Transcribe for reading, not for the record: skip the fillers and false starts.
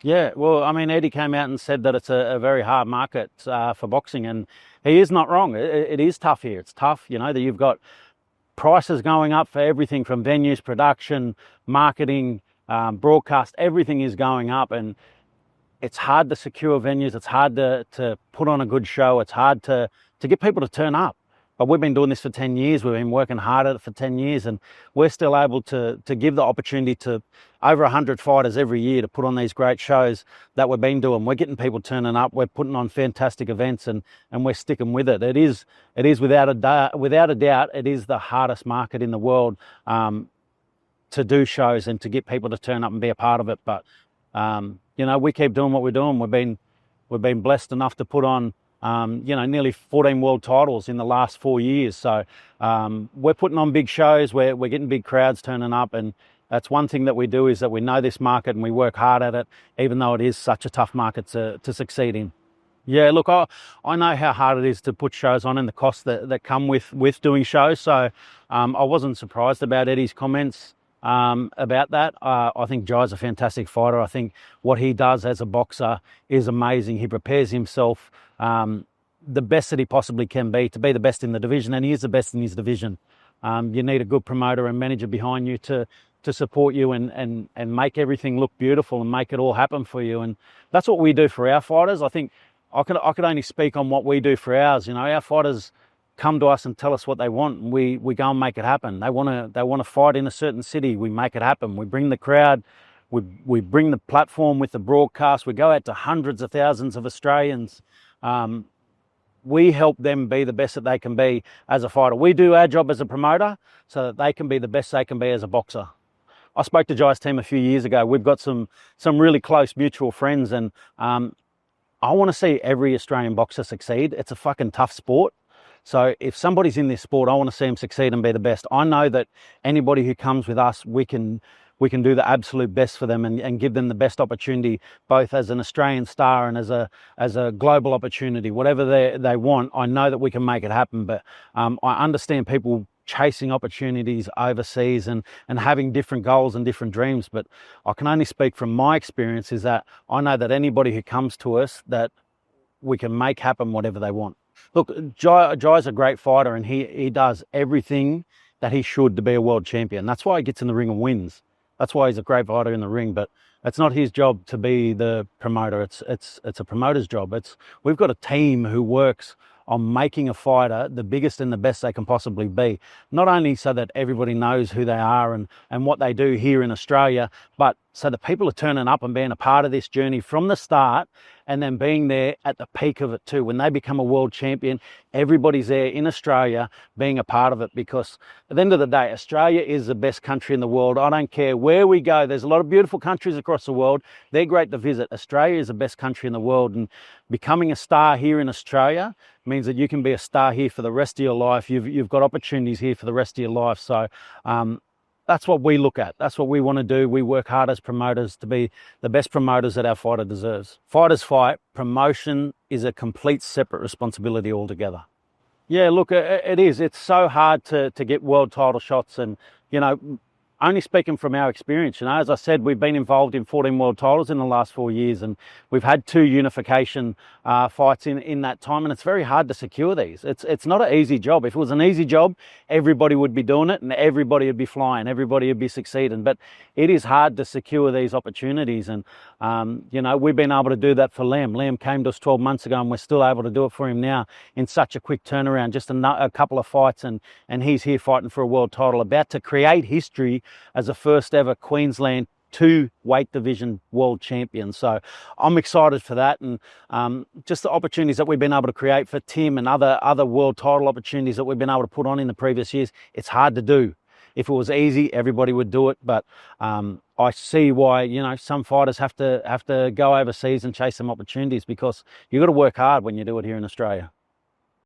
Yeah, well, I mean, Eddie came out and said that it's a very hard market for boxing, and he is not wrong. It is tough here. It's tough, that you've got prices going up for everything from venues, production, marketing, broadcast. Everything is going up, and it's hard to secure venues. It's hard to put on a good show. It's hard to get people to turn up. But we've been doing this for 10 years. We've been working hard at it for 10 years, and we're still able to give the opportunity to over 100 fighters every year to put on these great shows that we've been doing. We're getting people turning up. We're putting on fantastic events, and we're sticking with it. It is without a doubt, it is the hardest market in the world to do shows and to get people to turn up and be a part of it. But we keep doing what we're doing. We've been blessed enough to put on nearly 14 world titles in the last 4 years. So we're putting on big shows. We're getting big crowds turning up, and that's one thing that we do, is that we know this market and we work hard at it, even though it is such a tough market to succeed in. Yeah, look, I know how hard it is to put shows on and the costs that come with doing shows. So I wasn't surprised about Eddie's comments about that. I think Jai's a fantastic fighter. I think what he does as a boxer is amazing. He prepares himself the best that he possibly can be to be the best in the division, and he is the best in his division. You need a good promoter and manager behind you to support you and make everything look beautiful and make it all happen for you. And that's what we do for our fighters. I think I could only speak on what we do for ours. Our fighters come to us and tell us what they want, and we go and make it happen. They want to fight in a certain city. We make it happen. We bring the crowd. We bring the platform with the broadcast. We go out to hundreds of thousands of Australians. We help them be the best that they can be as a fighter. We do our job as a promoter so that they can be the best they can be as a boxer. I spoke to Jai's team a few years ago. We've got some really close mutual friends, and I want to see every Australian boxer succeed. It's a fucking tough sport. So if somebody's in this sport, I want to see them succeed and be the best. I know that anybody who comes with us, we can do the absolute best for them and give them the best opportunity, both as an Australian star and as a global opportunity. Whatever they want, I know that we can make it happen. But I understand people chasing opportunities overseas and having different goals and different dreams. But I can only speak from my experience, is that I know that anybody who comes to us, that we can make happen whatever they want. Look, Jai's a great fighter, and he does everything that he should to be a world champion. That's why he gets in the ring and wins. That's why he's a great fighter in the ring. But it's not his job to be the promoter. It's a promoter's job. We've got a team who works on making a fighter the biggest and the best they can possibly be. Not only so that everybody knows who they are and what they do here in Australia, but so that people are turning up and being a part of this journey from the start, and then being there at the peak of it too. When they become a world champion, everybody's there in Australia being a part of it, because at the end of the day, Australia is the best country in the world. I don't care where we go. There's a lot of beautiful countries across the world. They're great to visit. Australia is the best country in the world, and becoming a star here in Australia means that you can be a star here for the rest of your life. You've got opportunities here for the rest of your life. So that's what we look at. That's what we want to do. We work hard as promoters to be the best promoters that our fighter deserves. Fighters fight. Promotion is a complete separate responsibility altogether. Yeah, look, it is. It's so hard to get world title shots, and, only speaking from our experience, as I said, we've been involved in 14 world titles in the last 4 years, and we've had 2 unification fights in that time, and it's very hard to secure these. It's not an easy job. If it was an easy job, everybody would be doing it and everybody would be flying, everybody would be succeeding. But it is hard to secure these opportunities, and we've been able to do that for Liam. Liam came to us 12 months ago, and we're still able to do it for him now in such a quick turnaround, just a couple of fights, and he's here fighting for a world title, about to create history as a first ever Queensland 2 weight division world champion. So I'm excited for that, and just the opportunities that we've been able to create for Tim and other world title opportunities that we've been able to put on in the previous years. It's hard to do. If it was easy, everybody would do it, but I see why some fighters have to go overseas and chase some opportunities, because you've got to work hard when you do it here in Australia.